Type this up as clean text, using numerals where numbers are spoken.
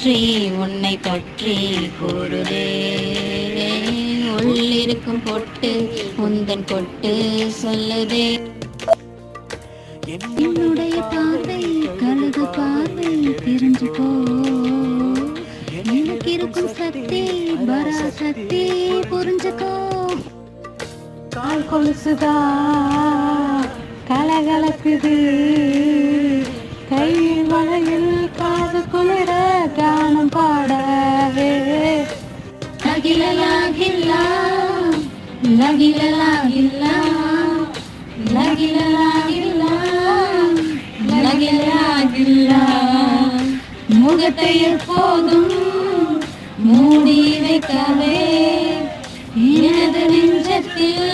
சுற்றி உன்னை பற்றி கூறுதே. உள்ளிருக்கும் பொட்டு உந்தன் பொட்டு சொல்லுதே. என்னுடைய பார்வை கழுகு பார்வை தெரிஞ்சுக்கோ. எனக்கு இருக்கும் சக்தி பராசக்தி புரிஞ்சுக்கோ. கால் கொலுசுதா கலகலக்குது, கை வளையில் காது குளிர கானம் பாடவே. லகிலலாகில்லா லகிலலாகில்லா லகிலலாகில்லா லகிலலாகில்லா. முகத்தை எப்போதும் மூடி வைக்கவே எனது நெஞ்சத்தில்